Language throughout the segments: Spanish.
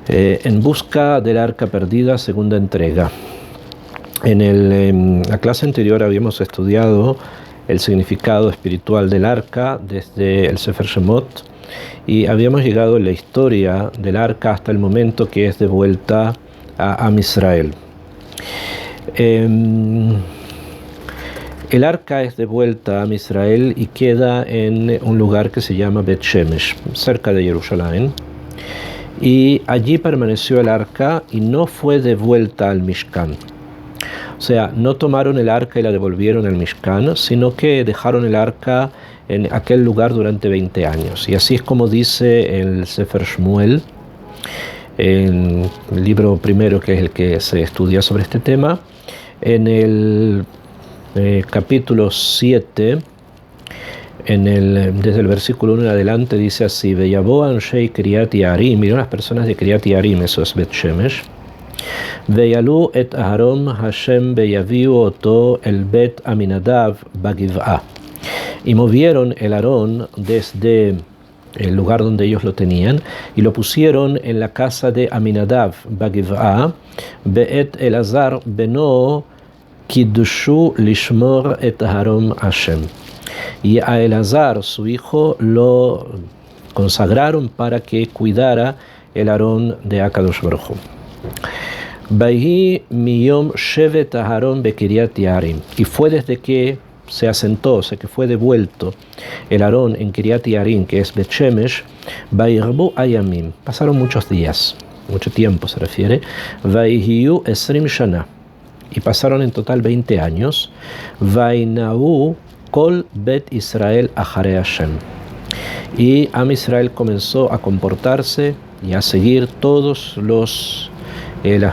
En busca del arca perdida, segunda entrega. En la clase anterior habíamos estudiado el significado espiritual del arca desde el Sefer Shemot y habíamos llegado en la historia del arca hasta el momento que es devuelta a Am Israel. El arca es devuelta a Am Israel y queda en un lugar que se llama Bet Shemesh, cerca de Jerusalén. Y allí permaneció el arca y no fue devuelta al Mishkan. O sea, no tomaron el arca y la devolvieron al Mishkan, sino que dejaron el arca en aquel lugar durante 20 años. Y así es como dice el Sefer Shmuel, en el libro primero que es el que se estudia sobre este tema, en el capítulo 7, desde el versículo 1 en adelante dice así: Veyabó anshei Kiriat Yarim, miró las personas de Kiriat Yarim, eso es Bet Shemesh, Veyalu et Aharon Hashem veyaviu oto el Bet Aminadav bagiv'a, y movieron el Aarón desde el lugar donde ellos lo tenían y lo pusieron en la casa de Aminadav bagiv'a, be'et Elazar beno kiddushu lishmor et Aharon Hashem. Y a Elazar, su hijo, lo consagraron para que cuidara el Aarón de Akadosh Baruj Hu. Vayhi miyom shevet Aharon bekiriat Yarim. Y fue desde que se asentó, o sea que fue devuelto el Aarón en Kiriat Yarim, que es Bet Shemesh, vayirbu ayamim. Pasaron muchos días, mucho tiempo se refiere. Vayhiyu esrim shana. Y pasaron en total 20 años. Vainau Kol Bet Israel Acharei Hashem. Y Am Israel comenzó a comportarse y a seguir todos las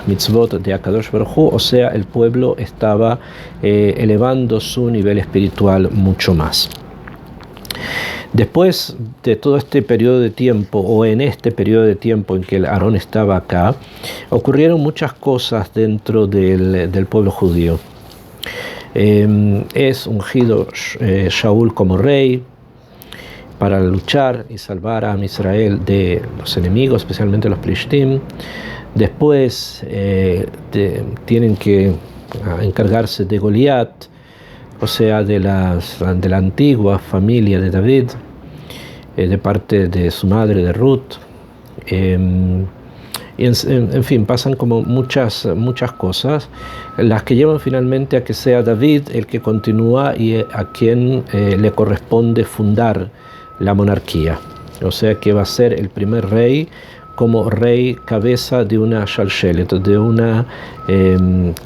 mitzvot de Akadosh Baruj Hu, o sea, el pueblo estaba elevando su nivel espiritual mucho más. Después de todo este periodo de tiempo, o en este periodo de tiempo en que el Aarón estaba acá, ocurrieron muchas cosas dentro del pueblo judío. Es ungido Shaul como rey para luchar y salvar a Israel de los enemigos, especialmente los Plishtim. Después tienen que encargarse de Goliat, o sea, de la antigua familia de David, de parte de su madre, de Ruth. Y en fin, pasan como muchas cosas, las que llevan finalmente a que sea David el que continúa y a quien le corresponde fundar la monarquía. O sea que va a ser el primer rey como rey cabeza de una shalshelet, de una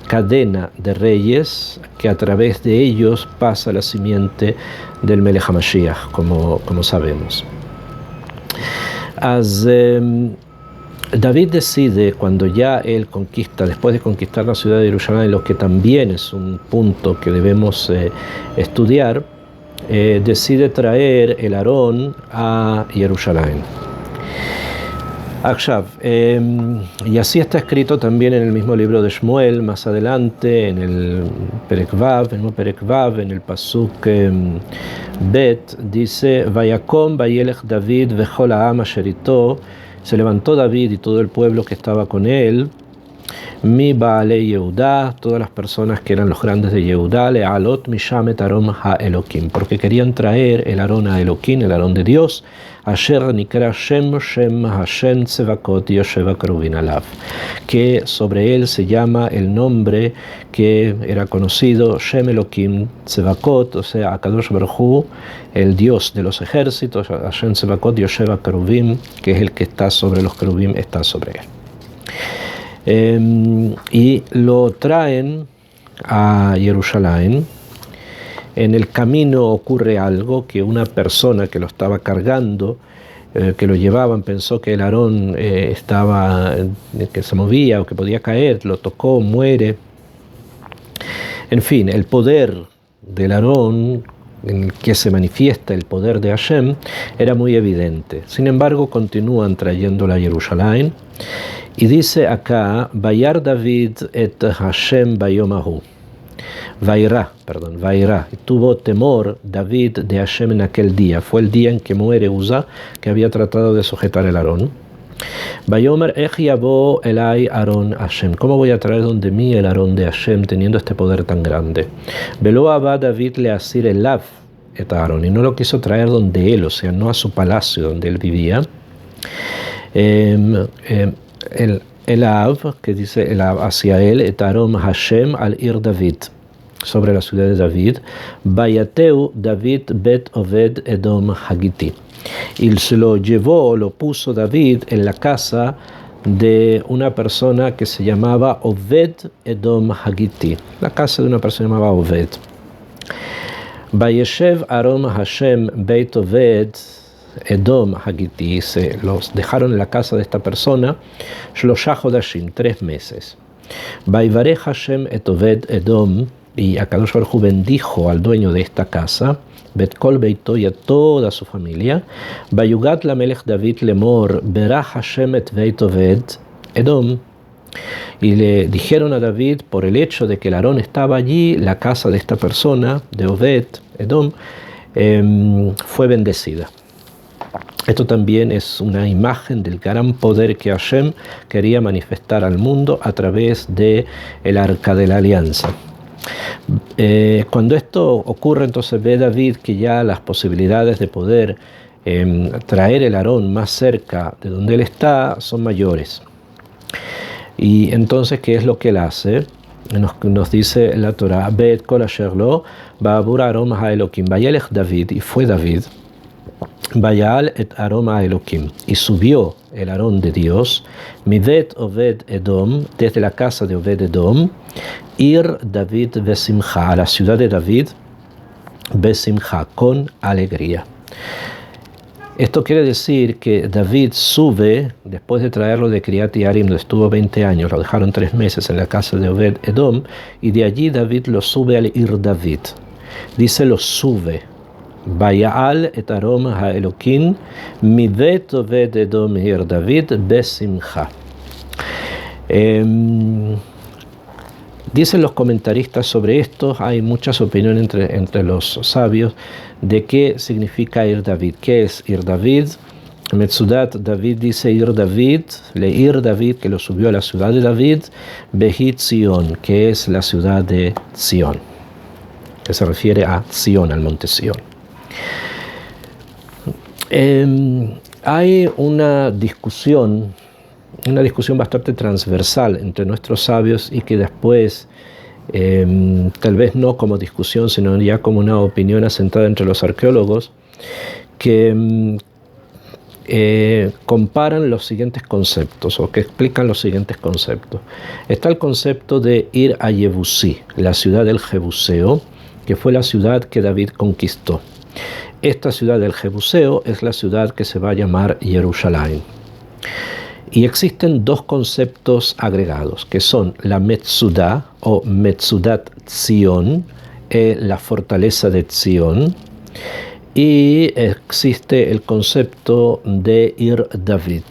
cadena de reyes que a través de ellos pasa la simiente del Melech HaMashiach, como sabemos. David decide, cuando ya él conquista, después de conquistar la ciudad de Jerusalén, lo que también es un punto que debemos estudiar, decide traer el Aarón a Jerusalén. Y así está escrito también en el mismo libro de Shmuel, más adelante, en el Perek Vav, en el Pasuk Bet, dice: Vayakom vayelech David vechol ha'am asher ito. Se levantó David y todo el pueblo que estaba con él, mi Baalei Yehudá, todas las personas que eran los grandes de Yehudá, le'alot misham et Aarón ha'elokim, porque querían traer el Aarón a Elokim, el Aarón de Dios, asher nikra Shem Hashem tzevakot yoshev hakerubim alav, que sobre él se llama el nombre que era conocido, Shem Elokim tzevakot, o sea, Akadosh Baruj Hu, el Dios de los ejércitos, Hashem tzevakot yoshev hakerubim, que es el que está sobre los querubim, está sobre él. Y lo traen a Jerusalén. En el camino ocurre algo, que una persona que lo estaba cargando, que lo llevaban, pensó que el Aarón que se movía o que podía caer, lo tocó, muere. En fin, el poder del Aarón, en el que se manifiesta el poder de Hashem, era muy evidente. Sin embargo, continúan trayéndola a Jerusalén. Y dice acá: Vayar David et Hashem bayomahu. Vairá. Y tuvo temor David de Hashem en aquel día. Fue el día en que muere Uza, que había tratado de sujetar el Aarón. Vayomer ech yavo elai Aarón Hashem. ¿Cómo voy a traer donde mí el Aarón de Hashem teniendo este poder tan grande? Velo abba David le asir elav et Aarón. Y no lo quiso traer donde él, o sea, no a su palacio donde él vivía. Elav, que dice Elav hacia él, et Aarón Hashem al ir David, sobre la ciudad de David. Vayateu David bet Oved Edom Hagiti. Y se lo llevó, lo puso David en la casa de una persona que se llamaba Oved Edom Hagiti. La casa de una persona llamada Oved. Vayeshev Aarón Hashem beit Oved Edom Hagiti. Se los dejaron en la casa de esta persona. Shlosha Chodashim, 3 meses. Vayvarech Hashem et Oved Edom. Y Akadosh Baruj Hu bendijo al dueño de esta casa, Bet Kol Beito, y a toda su familia. Vayugat Lamelech David lemor, Berach Hashem et Beit Oved Edom. Y le dijeron a David, por el hecho de que el Aarón estaba allí, la casa de esta persona, de Oved Edom, fue bendecida. Esto también es una imagen del gran poder que Hashem quería manifestar al mundo a través de el Arca de la Alianza. Cuando esto ocurre, entonces ve David que ya las posibilidades de poder traer el Aarón más cerca de donde él está son mayores. Y entonces, ¿qué es lo que él hace? Nos dice la Torah, Bet kol asher lo ba'abur Aarón ha'elokim, vayelech David, y fue David, vayal et Aarón ha'elokim, y subió el Aarón de Dios, mivet Oved Edom, desde la casa de Oved Edom, ir David besimcha, a la ciudad de David, besimcha, con alegría. Esto quiere decir que David sube, después de traerlo de Kiriat Yearim, donde estuvo 20 años, lo dejaron 3 meses en la casa de Oved Edom, y de allí David lo sube al ir David. Dice lo sube. Vayal et Aarón ha'elokim mivet Oved Edom ir David besimcha. Dicen los comentaristas sobre esto, hay muchas opiniones entre los sabios de qué significa ir David. ¿Qué es ir David? Metzudat David dice ir David, leir David, que lo subió a la ciudad de David, Behit Zion, que es la ciudad de Zion, que se refiere a Zion, al monte Zion. Hay una discusión bastante transversal entre nuestros sabios y que después, tal vez no como discusión, sino ya como una opinión asentada entre los arqueólogos, que comparan los siguientes conceptos o que explican los siguientes conceptos. Está el concepto de ir a Yebusí, la ciudad del Jebuseo, que fue la ciudad que David conquistó. Esta ciudad del Jebuseo es la ciudad que se va a llamar Jerusalén. Y existen 2 conceptos agregados, que son la Metzudah o Metzudat Zion, la fortaleza de Zion, y existe el concepto de Ir David.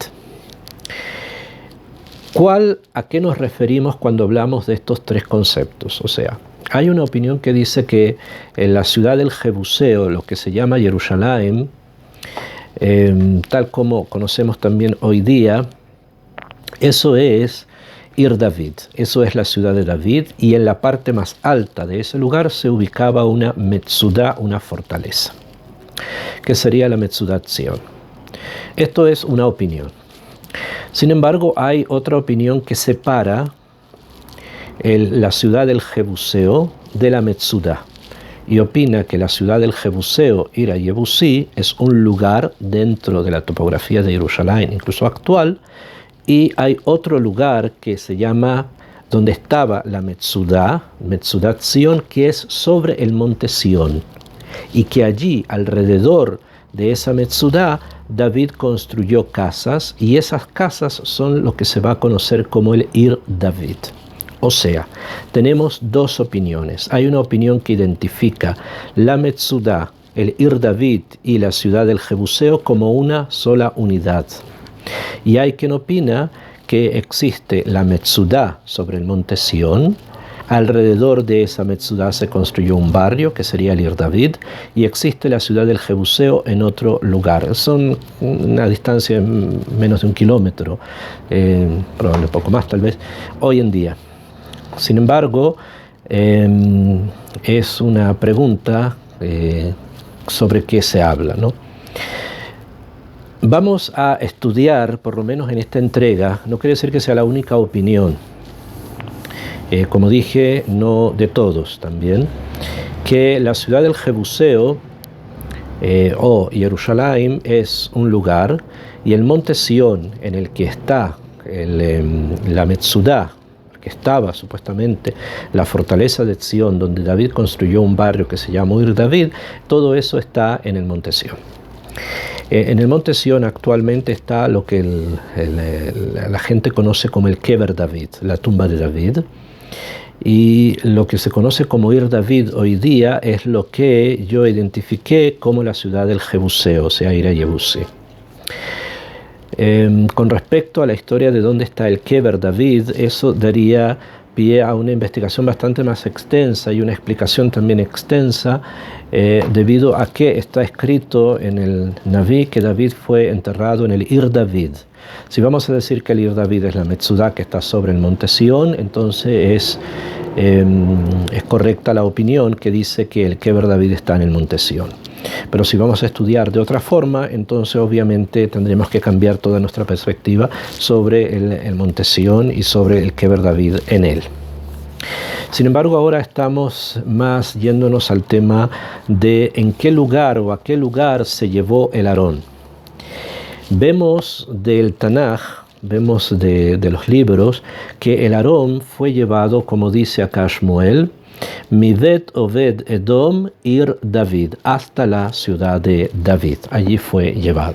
¿A qué nos referimos cuando hablamos de estos 3 conceptos? O sea, hay una opinión que dice que en la ciudad del Jebuseo, lo que se llama Jerusalén, tal como conocemos también hoy día, eso es Ir David, eso es la ciudad de David, y en la parte más alta de ese lugar se ubicaba una Metzudah, una fortaleza, que sería la Metzudat Zion. Esto es una opinión. Sin embargo, hay otra opinión que separa la ciudad del Jebuseo de la Metzudah, y opina que la ciudad del Jebuseo, Ir a Yebusí, es un lugar dentro de la topografía de Jerusalén, incluso actual, y hay otro lugar que se llama, donde estaba la Metzudat Zion, que es sobre el monte Sión, y que allí, alrededor de esa Metzudah, David construyó casas, y esas casas son lo que se va a conocer como el Ir David. O sea, tenemos 2 opiniones. Hay una opinión que identifica la Metzudah, el Ir David y la ciudad del Jebuseo como una sola unidad. Y hay quien opina que existe la Metzudah sobre el monte Sión, Alrededor de esa Metzudá se construyó un barrio que sería el Ir David, y existe la ciudad del Jebuseo en otro lugar. Son una distancia de menos de 1 kilómetro, probablemente poco más tal vez, hoy en día. Sin embargo, es una pregunta sobre qué se habla, ¿no? Vamos a estudiar, por lo menos en esta entrega, no quiere decir que sea la única opinión, como dije, no de todos también, que la ciudad del Jebuseo o Jerusalén es un lugar, y el monte Sión en el que está la Metzudá, que estaba supuestamente la fortaleza de Sión, donde David construyó un barrio que se llamó Ir David, todo eso está en el monte Sión. En el monte Sión actualmente está lo que la gente conoce como el Kever David, la tumba de David, y lo que se conoce como Ir David hoy día es lo que yo identifiqué como la ciudad del Jebuseo, o sea, Ir Yebusi. Con respecto a la historia de dónde está el Kever David, eso daría pie a una investigación bastante más extensa y una explicación también extensa, debido a que está escrito en el Naví que David fue enterrado en el Ir David. Si vamos a decir que el Ir David es la Metzudá que está sobre el monte Sión, entonces es correcta la opinión que dice que el Kever David está en el monte Sión. Pero si vamos a estudiar de otra forma, entonces obviamente tendremos que cambiar toda nuestra perspectiva sobre el monte Sión y sobre el Kever David en él. Sin embargo, ahora estamos más yéndonos al tema de en qué lugar o a qué lugar se llevó el Aarón. Vemos del Tanaj, vemos de los libros, que el Aarón fue llevado, como dice acá Shmuel, Midet Oved Edom Ir David, hasta la ciudad de David. Allí fue llevado.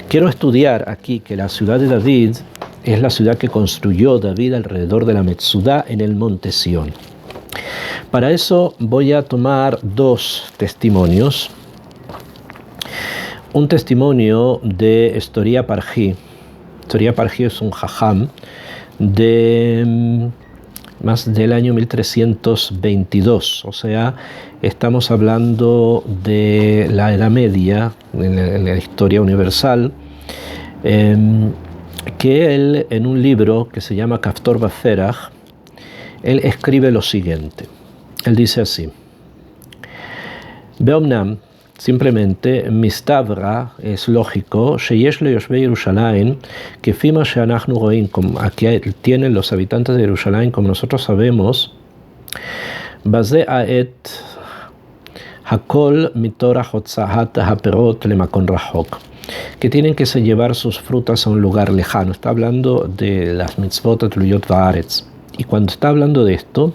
Quiero estudiar aquí que la ciudad de David es la ciudad que construyó David alrededor de la Metzudá en el monte Sión. Para eso voy a tomar 2 testimonios. Un testimonio de Storia Parji. Storia Parji es un jajam de más del año 1322, o sea, estamos hablando de la Edad Media, en la historia universal, que él, en un libro que se llama Kaftor Baferach, él escribe lo siguiente. Él dice así: Beomnam, simplemente, Mistabra, es lógico, Sheyesh le Yoshvei Yerushalayim, que Fima Sheanachnu Roim, aquí tienen los habitantes de Jerusalén, como nosotros sabemos, Baze Aet Hakol Mitorah Hotzahat Haperot Lemakon Rahok, que tienen que llevar sus frutas a un lugar lejano. Está hablando de las mitzvot atluyot vaaretz. Y cuando está hablando de esto,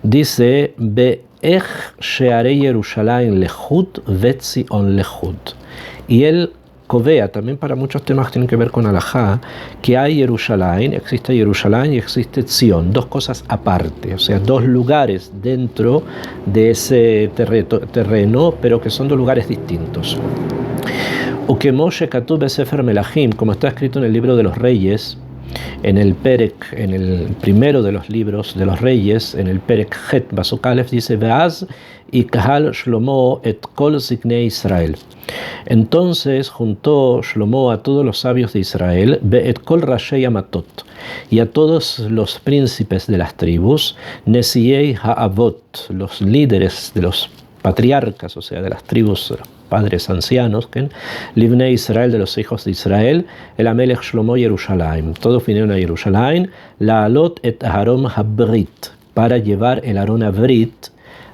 dice, Be'ech shearei Yerushalayim lechut vetzion lechut. Y él covea, también para muchos temas que tienen que ver con Alajá, que hay Jerusalén y existe Tzion, 2 cosas aparte, o sea, 2 lugares dentro de ese terreno, pero que son 2 lugares distintos. Ukemo shekatuv besefer melachim, como está escrito en el libro de los Reyes, en el Perek, en el primero de los libros de los Reyes, en el Perek Het Pasuk Aleph, dice Veaz y Kahal Shlomo et kol ziknei Israel. Entonces juntó Shlomo a todos los sabios de Israel, et kol rashei amatot, y a todos los príncipes de las tribus, Nesiei ha'avot, los líderes de los patriarcas, o sea, de las tribus, padres ancianos, Livnei Israel, de los hijos de Israel, el Amelech Shlomo Yerushalayim. Todos vinieron a Jerusalén, la alot et Aharon habrit, para llevar el Aarón Abrit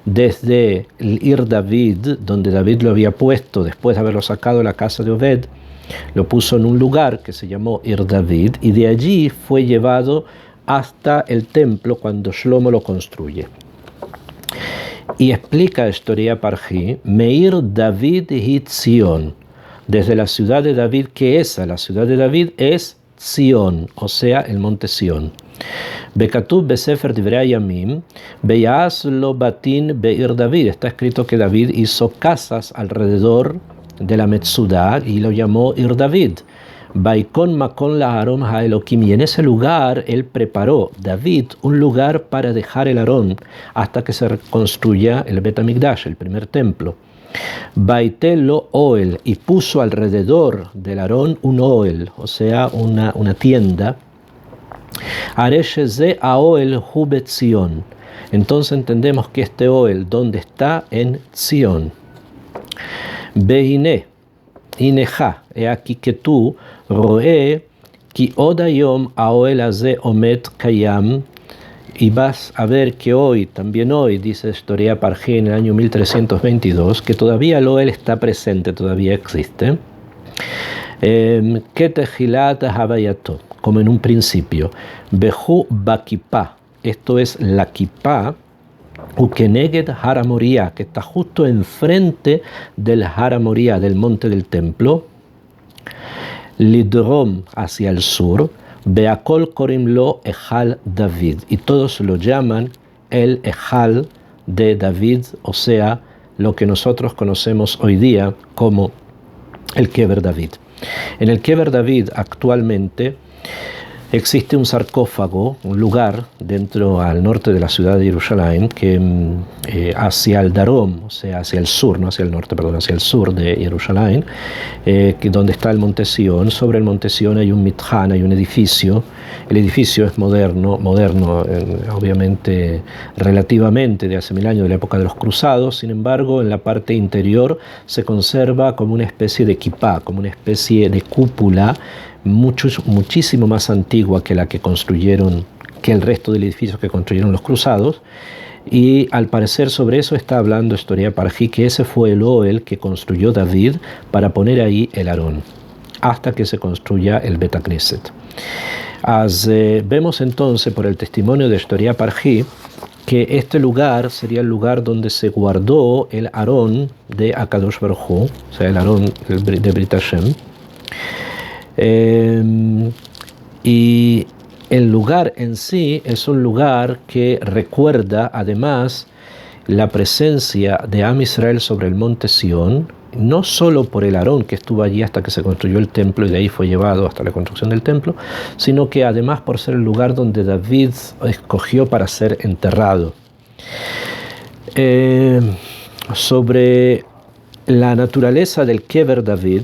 desde el Ir David, donde David lo había puesto después de haberlo sacado de la casa de Obed, lo puso en un lugar que se llamó Ir David, y de allí fue llevado hasta el templo cuando Shlomo lo construye. Y explica Storia Parji, Meir David y Tzion, desde la ciudad de David, que esa, la ciudad de David, es Tzion, o sea, el monte Sión. Bekatub besefer divrei yamim, beyaz lo batin beir David, está escrito que David hizo casas alrededor de la Metzudá y lo llamó Ir David. Baikon Makon Laharon Haelokim, y en ese lugar él preparó, David, un lugar para dejar el Aarón hasta que se reconstruya el Bet Hamikdash, el primer templo. Baitelo Oel, y puso alrededor del Aarón un Oel, o sea, una tienda. Aresheze Aoel Hubet Zion. Entonces entendemos que este Oel, ¿dónde está? En Zion. Beine, Ineja, he aquí que tú, Roe, Ki Odayom Aoel Aze Omet Kayam, y vas a ver que hoy, también hoy, dice Historia Parjí en el año 1322, que todavía el Oel está presente, todavía existe. Ketejilat Havayato, como en un principio. Behu Bakipa, esto es la Kippah, Ukeneged Hara Moria, que está justo enfrente del Hara Moria, del monte del templo. Lidrom, hacia el sur. Beakol Korimlo Ejal David, y todos lo llaman el Ejal de David, o sea, lo que nosotros conocemos hoy día como el Kever David. En el Kever David actualmente existe un sarcófago, un lugar dentro al norte de la ciudad de Jerusalén, que hacia el Darom, o sea, hacia el sur, no hacia el norte, perdón, hacia el sur de Jerusalén, donde está el Monte Sión. Sobre el Monte Sión hay un mitjan, hay un edificio. El edificio es moderno, obviamente relativamente de hace 1000 años, de la época de los cruzados. Sin embargo, en la parte interior se conserva como una especie de kippah, como una especie de cúpula, muchísimo más antigua que la que construyeron, que el resto del edificio que construyeron los cruzados. Y al parecer sobre eso está hablando Historia Parjí, que ese fue el Oel que construyó David para poner ahí el Aarón, hasta que se construya el Bet HaKnesset. Vemos entonces por el testimonio de Historia Parjí que este lugar sería el lugar donde se guardó el Aarón de Akadosh Baruj Hu, o sea, el Aarón de Brit Hashem. Y el lugar en sí es un lugar que recuerda además la presencia de Am Israel sobre el monte Sión, no solo por el Aarón que estuvo allí hasta que se construyó el templo y de ahí fue llevado hasta la construcción del templo, sino que además por ser el lugar donde David escogió para ser enterrado. Sobre la naturaleza del Kever David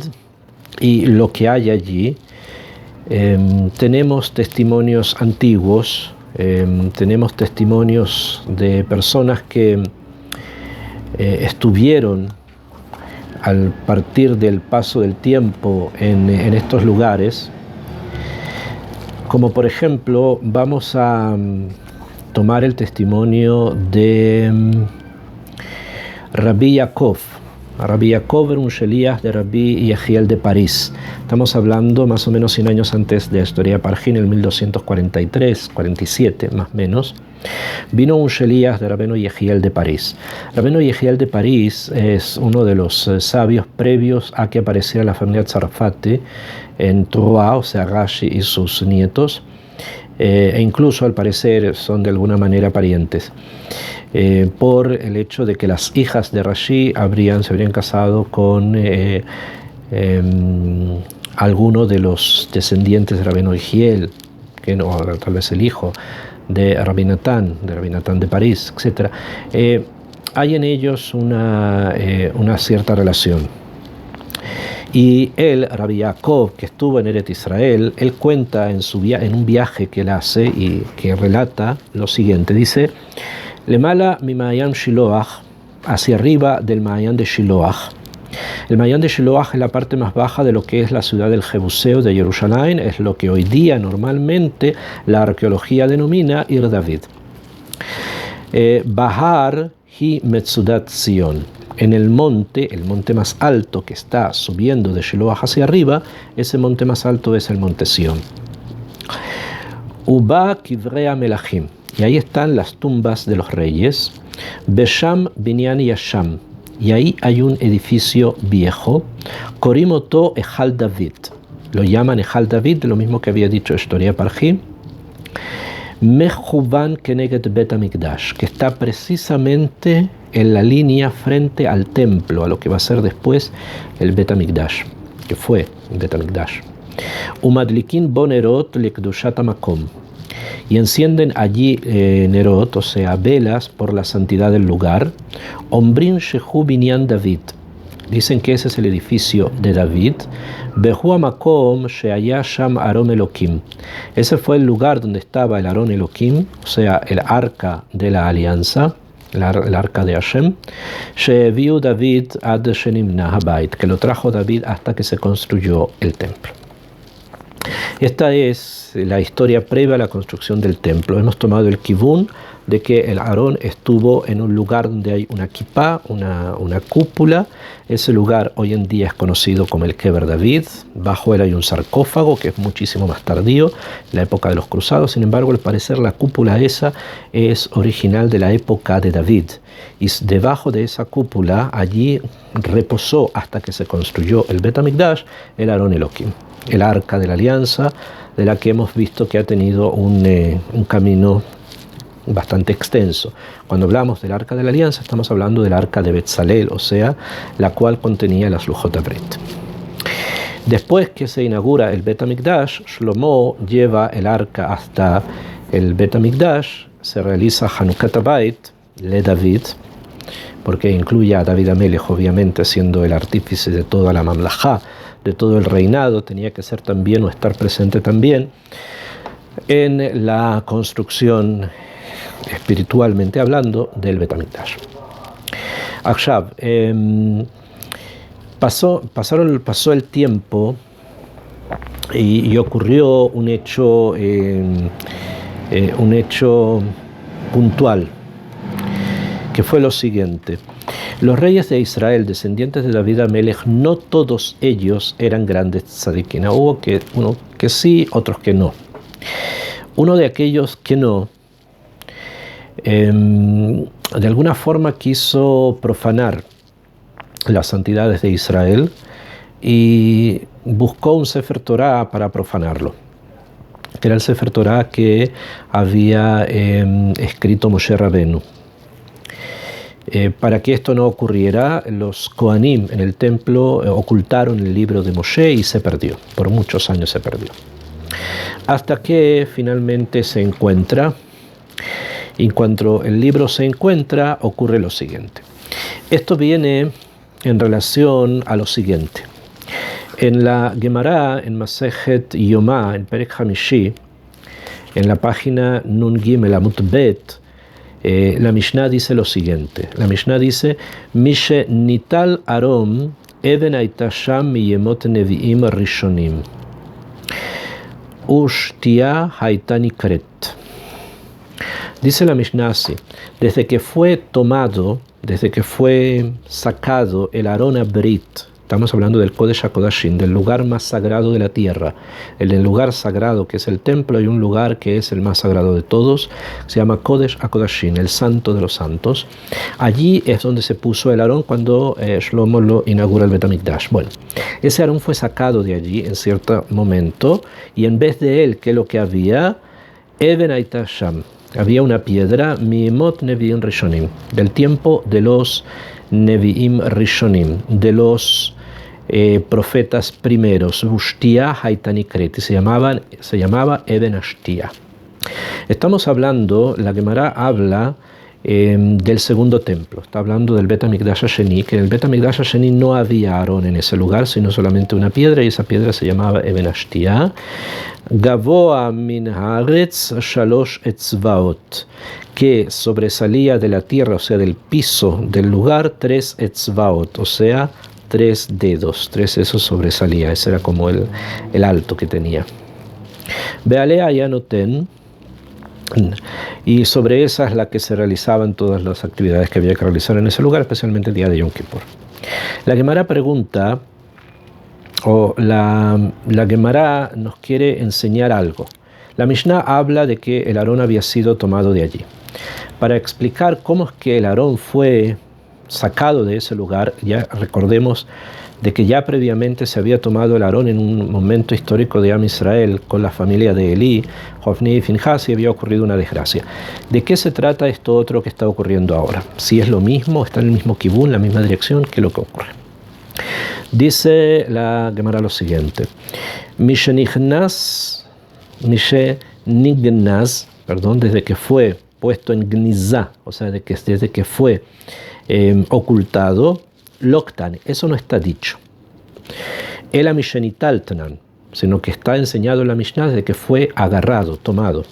y lo que hay allí, tenemos testimonios antiguos, tenemos testimonios de personas que estuvieron al partir del paso del tiempo en estos lugares, como por ejemplo vamos a tomar el testimonio de Rabbi Yaakov. Rabbi Yaakov era un Sheliach de Rabbi Yehiel de París. Estamos hablando más o menos 100 años antes de la Historia Parjí, en el 1243, 47 más o menos. Vino un Sheliach de Rabbeinu Yehiel de París. Rabbeinu Yehiel de París es uno de los sabios previos a que apareciera la familia Tzarfati en Troa, o sea, Rashi y sus nietos, e incluso al parecer son de alguna manera parientes. Por el hecho de que las hijas de Rashi se habrían casado con alguno de los descendientes de Rabbeinu Yehiel, que no, tal vez el hijo de Rabbi Natán de París, etc. Hay en ellos una cierta relación. Y él, Rabbi Yaakov, que estuvo en Eretz Israel, él cuenta en un viaje que él hace y que relata lo siguiente. Dice: Lemala mi Ma'ayan Shiloach, hacia arriba del Ma'ayan de Shiloach. El Ma'ayan de Shiloach es la parte más baja de lo que es la ciudad del Jebuseo de Jerusalén, es lo que hoy día normalmente la arqueología denomina Ir David. Bahar hi Metzudat Zion. En el monte más alto que está subiendo de Shiloach hacia arriba, ese monte más alto es el monte Sión. Uba Kivrei Melachim. Y ahí están las tumbas de los reyes. Besham Binyan Yasham. Y ahí hay un edificio viejo. Korimoto Ejal David. Lo llaman Ejal David, lo mismo que había dicho Historia Parjí. Mechuban Keneged Bet HaMikdash, que está precisamente en la línea frente al templo, a lo que va a ser después el Bet HaMikdash, que fue el Bet HaMikdash. Umadlikin bonerot lekdushat hamakom. Y encienden allí nerot, o sea, velas por la santidad del lugar. Ombrin shehu binyan David. Dicen que ese es el edificio de David. Behu hamakom sheaya sham Aron Elokim. Ese fue el lugar donde estaba el Aron Elokim, o sea, el arca de la alianza, el arca de Hashem. Sheviu David ad shenimna habayit, que lo trajo David hasta que se construyó el templo. Esta es la historia previa a la construcción del templo. Hemos tomado el kibún de que el Aarón estuvo en un lugar donde hay una kipá, una cúpula. Ese lugar hoy en día es conocido como el Kever David. Bajo él hay un sarcófago que es muchísimo más tardío, la época de los cruzados. Sin embargo, al parecer la cúpula esa es original de la época de David. Y debajo de esa cúpula, allí reposó hasta que se construyó el Bet HaMikdash, el Aarón Elohim, el arca de la alianza, de la que hemos visto que ha tenido un camino bastante extenso. Cuando hablamos del arca de la alianza, estamos hablando del arca de Betzalel, o sea, la cual contenía las Lujot HaBrit. Después que se inaugura el Bet HaMikdash, Shlomo lleva el arca hasta el Bet HaMikdash, se realiza Hanukat Habayit le David, porque incluye a David HaMelech, obviamente, siendo el artífice de toda la mamlajá, de todo el reinado, tenía que ser también o estar presente también en la construcción, espiritualmente hablando, del Bet HaMikdash. Akshav, pasó el tiempo y ocurrió un hecho puntual, que fue lo siguiente. Los reyes de Israel, descendientes de David HaMelech, no todos ellos eran grandes tzadikim. Hubo uno que sí, otros que no. Uno de aquellos que no, de alguna forma quiso profanar las santidades de Israel y buscó un Sefer Torah para profanarlo, que era el Sefer Torah que había escrito Moshe Rabenu. Para que esto no ocurriera, los Kohanim en el templo ocultaron el libro de Moshe y se perdió. Por muchos años se perdió. Hasta que finalmente se encuentra. Y cuando el libro se encuentra, ocurre lo siguiente. Esto viene en relación a lo siguiente. En la Gemara, en Masejet Yomá, en Perek Hamishi, en la página Nun Gimel Amud Bet, la Mishnah dice lo siguiente. La Mishnah dice: Mishe nital arom even hayta sham miyemot nevi'im rishonim ushtia hayta nikret. Dice la Mishnah así: desde que fue sacado el Aron HaBrit, estamos hablando del Kodesh HaKodashim, del lugar más sagrado de la tierra. En el lugar sagrado que es el templo hay un lugar que es el más sagrado de todos, se llama Kodesh HaKodashim, el santo de los santos. Allí es donde se puso el Aarón cuando Shlomo lo inaugura el Bet HaMikdash. Bueno, ese Aarón fue sacado de allí en cierto momento y en vez de él, ¿qué es lo que había? Even hayta sham. Había una piedra, Miyemot Nevi'im Rishonim, del tiempo de los Nevi'im Rishonim, de los profetas primeros, Ushtia hayta nikret, se llamaba Eben Ashtia. Estamos hablando, la Gemara habla del segundo templo, está hablando del Bet HaMikdash Hasheni, que en el Bet HaMikdash Hasheni no había Aarón en ese lugar, sino solamente una piedra, y esa piedra se llamaba Eben Ashtia. Gavoa min haaretz shalosh etzvaot, que sobresalía de la tierra, o sea, del piso del lugar, 3 etzvaot, o sea, 3 dedos, 3 esos sobresalía, ese era como el alto que tenía. Bealea yanoten, y sobre esa es la que se realizaban todas las actividades que había que realizar en ese lugar, especialmente el día de Yom Kippur. La Gemara pregunta, la Gemara nos quiere enseñar algo. La Mishnah habla de que el Aarón había sido tomado de allí. Para explicar cómo es que el Aarón fue sacado de ese lugar, ya recordemos de que ya previamente se había tomado el Aarón en un momento histórico de Am Israel con la familia de Elí, Hofni y Finhas, y había ocurrido una desgracia. ¿De qué se trata esto otro que está ocurriendo ahora? Si es lo mismo, está en el mismo kibún, la misma dirección, ¿qué es lo que ocurre? Dice la Gemara lo siguiente: Mishenignas, desde que fue puesto en gnizá, o sea, desde que fue ocultado, loktan, eso no está dicho. El mishenitaltnan, sino que está enseñado en la Mishnah desde que fue agarrado, tomado.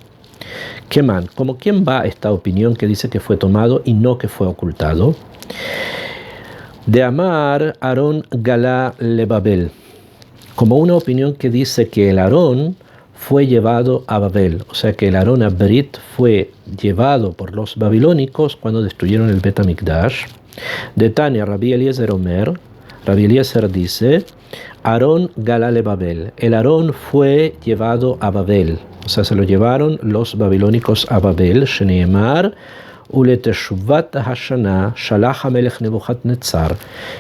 Keman, ¿como quién va esta opinión que dice que fue tomado y no que fue ocultado? De Amar Aarón Galá le Babel, como una opinión que dice que el Aarón fue llevado a Babel, o sea que el Aarón Abrit fue llevado por los babilónicos cuando destruyeron el Bet HaMikdash. De Tania, Rabbi Eliezer Omer, Rabbi Eliezer dice: Aarón Galá le Babel, el Aarón fue llevado a Babel, o sea, se lo llevaron los babilónicos a Babel. Sheneemar Uleteshuvat Hashanah Shalach HaMelech Nebuchadnezzar,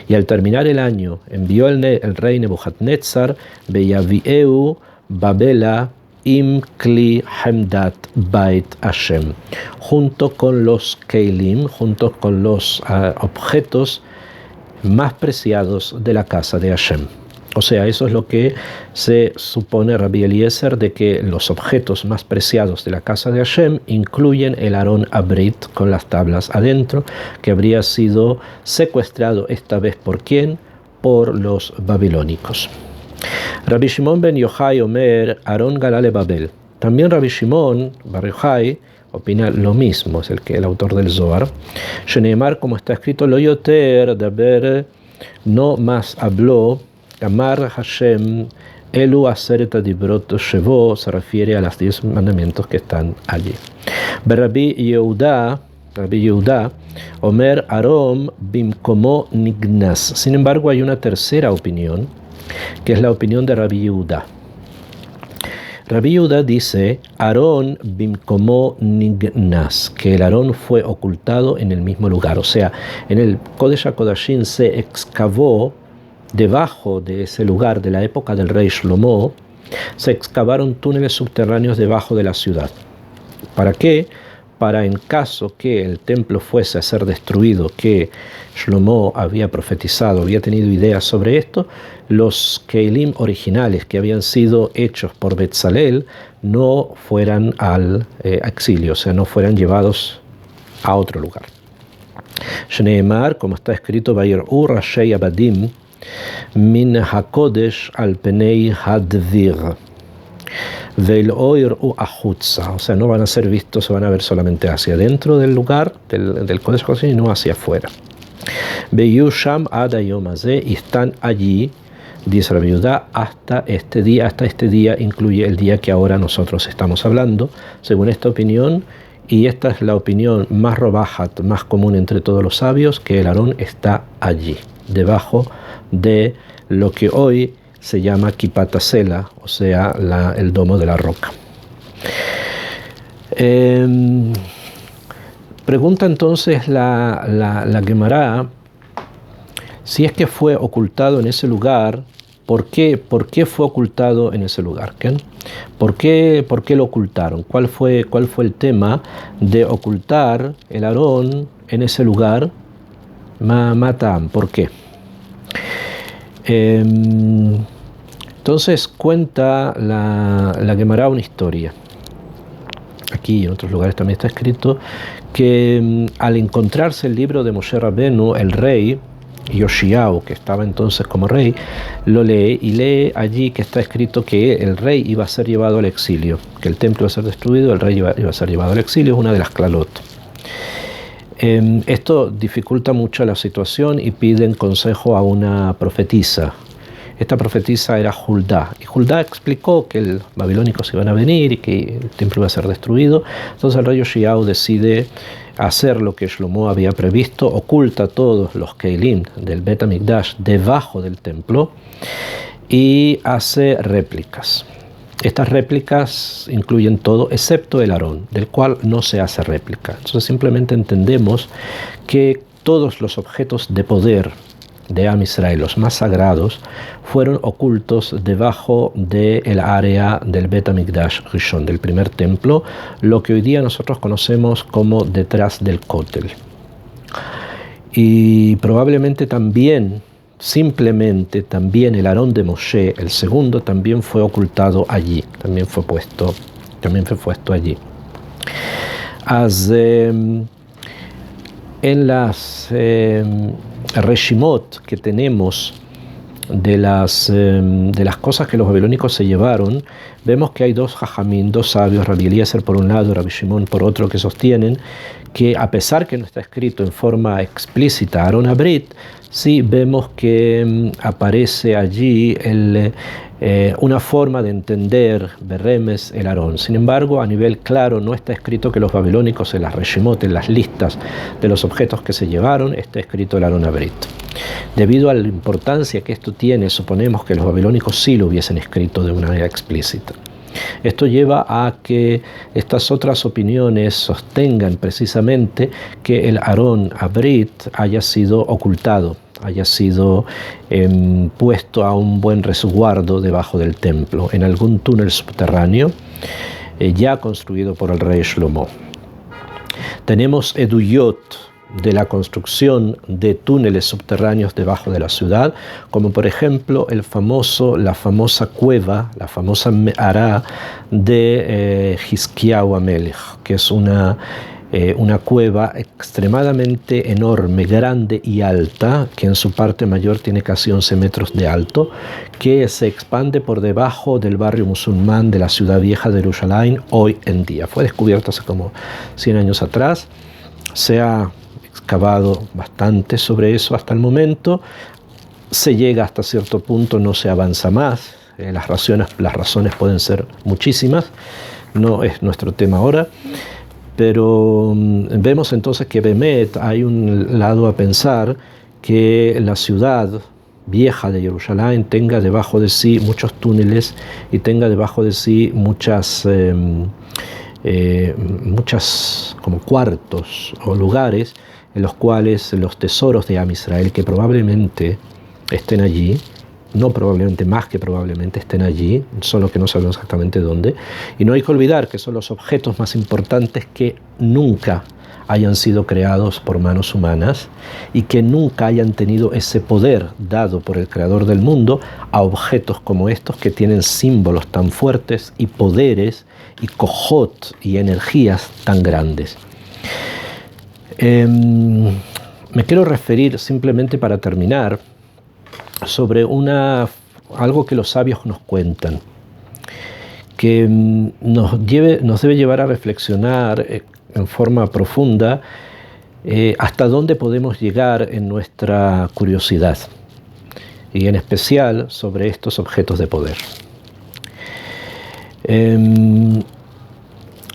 y al terminar el año envió el rey Nebuchadnezzar Beyavieu Babela Im Kli Hemdat Bait Hashem, junto con los Keilim, junto con los objetos más preciados de la casa de Hashem. O sea, eso es lo que se supone Rabbi Eliezer, de que los objetos más preciados de la casa de Hashem incluyen el Aarón Abrit con las tablas adentro, que habría sido secuestrado esta vez ¿por quién? Por los babilónicos. Rabbi Shimon ben Yochai Omer Aarón Galá le Babel. También Rabbi Shimon bar Yochai opina lo mismo, es el autor del Zohar. Sheneemar, como está escrito, lo yoter daber, no más habló. Amar Hashem Elu Aseret Adibrot Shevo, se refiere a los 10 mandamientos que están allí. Rabbi Yehuda Omer Arom Bimkomo Nignas. Sin embargo, hay una tercera opinión, que es la opinión de Rabbi Yehuda. Rabbi Yehuda dice: Aarón Bimkomo Nignas, que el Aarón fue ocultado en el mismo lugar. O sea, en el Kodesh HaKodashim se excavó debajo de ese lugar de la época del rey Shlomo, se excavaron túneles subterráneos debajo de la ciudad. ¿Para qué? Para en caso que el templo fuese a ser destruido, que Shlomo había profetizado, había tenido ideas sobre esto, los Keilim originales que habían sido hechos por Betzalel no fueran al exilio, o sea, no fueran llevados a otro lugar. Shneemar, como está escrito, Vayir'u Rashei Abadim Min HaKodesh al Penei Hadvir Ve'lo yir'u achutza, o sea, no van a ser vistos, se van a ver solamente hacia dentro del lugar del Kodesh HaKodashim y no hacia afuera. Ve'yu sham ad hayom hazeh, y están allí, dice Rabbi Yehuda, hasta este día incluye el día que ahora nosotros estamos hablando, según esta opinión. Y esta es la opinión más robajat, más común entre todos los sabios, que el Aarón está allí, debajo de lo que hoy se llama Kipat HaSela, o sea, el domo de la roca. Pregunta entonces la Gemara, si es que fue ocultado en ese lugar, ¿por qué fue ocultado en ese lugar? ¿Por qué lo ocultaron? ¿Cuál fue el tema de ocultar el Aarón en ese lugar? Matam, ¿por qué? Entonces cuenta la Gemara una historia. Aquí y en otros lugares también está escrito que al encontrarse el libro de Moshe Rabenu, el rey Yoshiao, que estaba entonces como rey, lo lee y lee allí que está escrito que el rey iba a ser llevado al exilio, que el templo iba a ser destruido, el rey iba a ser llevado al exilio, es una de las clalot. Esto dificulta mucho la situación y piden consejo a una profetisa. Esta profetisa era Hulda, y Hulda explicó que los babilónicos iban a venir y que el templo iba a ser destruido. Entonces el rey Yoshiao decide hacer lo que Shlomo había previsto, oculta todos los Keilim del Bet HaMikdash debajo del templo y hace réplicas. Estas réplicas incluyen todo excepto el Aarón, del cual no se hace réplica. Entonces simplemente entendemos que todos los objetos de poder de Am Israel, los más sagrados, fueron ocultos debajo del área del Bet HaMikdash Rishon, del primer templo, lo que hoy día nosotros conocemos como detrás del Kotel. Y probablemente también simplemente también el Aarón de Moshe, el segundo, también fue ocultado allí, también fue puesto allí. En las reshimot que tenemos de las cosas que los babilónicos se llevaron, vemos que hay dos jajamín, dos sabios, Rabbi Eliezer por un lado, Rabbi Shimon por otro, que sostienen que a pesar que no está escrito en forma explícita Aarón Abrit, sí vemos que aparece allí una forma de entender Beremes el Aarón. Sin embargo, a nivel claro no está escrito que los babilónicos en las reshimot, en las listas de los objetos que se llevaron, está escrito el Aarón Abrit. Debido a la importancia que esto tiene, suponemos que los babilónicos sí lo hubiesen escrito de una manera explícita. Esto lleva a que estas otras opiniones sostengan precisamente que el Aarón Abrit haya sido ocultado, haya sido puesto a un buen resguardo debajo del templo, en algún túnel subterráneo ya construido por el rey Shlomo. Tenemos eduyot de la construcción de túneles subterráneos debajo de la ciudad, como por ejemplo la famosa cueva, la famosa Me'ará de Hizkiyahu Amelech, que es una cueva extremadamente enorme, grande y alta, que en su parte mayor tiene casi 11 metros de alto, que se expande por debajo del barrio musulmán de la ciudad vieja de Jerusalén hoy en día. Fue descubierto hace como 100 años atrás, se ha excavado bastante sobre eso hasta el momento, se llega hasta cierto punto, no se avanza más, las razones pueden ser muchísimas, no es nuestro tema ahora, pero vemos entonces que Bemet hay un lado a pensar que la ciudad vieja de Jerusalén tenga debajo de sí muchos túneles y tenga debajo de sí muchas como cuartos o lugares en los cuales los tesoros de Am Israel, que probablemente estén allí, no probablemente, más que probablemente estén allí, solo que no sabemos exactamente dónde, y no hay que olvidar que son los objetos más importantes que nunca hayan sido creados por manos humanas y que nunca hayan tenido ese poder dado por el creador del mundo a objetos como estos que tienen símbolos tan fuertes y poderes y kohot y energías tan grandes. Me quiero referir simplemente para terminar sobre algo que los sabios nos cuentan, que nos debe llevar a reflexionar en forma profunda hasta dónde podemos llegar en nuestra curiosidad, y en especial sobre estos objetos de poder.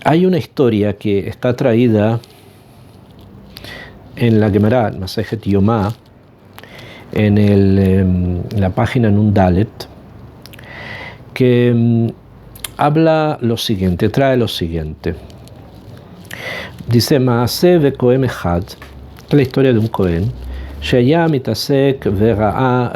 Hay una historia que está traída en la Gemara, Masejet Yomá, en la página Nun Dalet, que habla lo siguiente, trae lo siguiente. Dice, Maaseh ve'kohen echad, la historia de un Cohen, shaya mitasek vera'a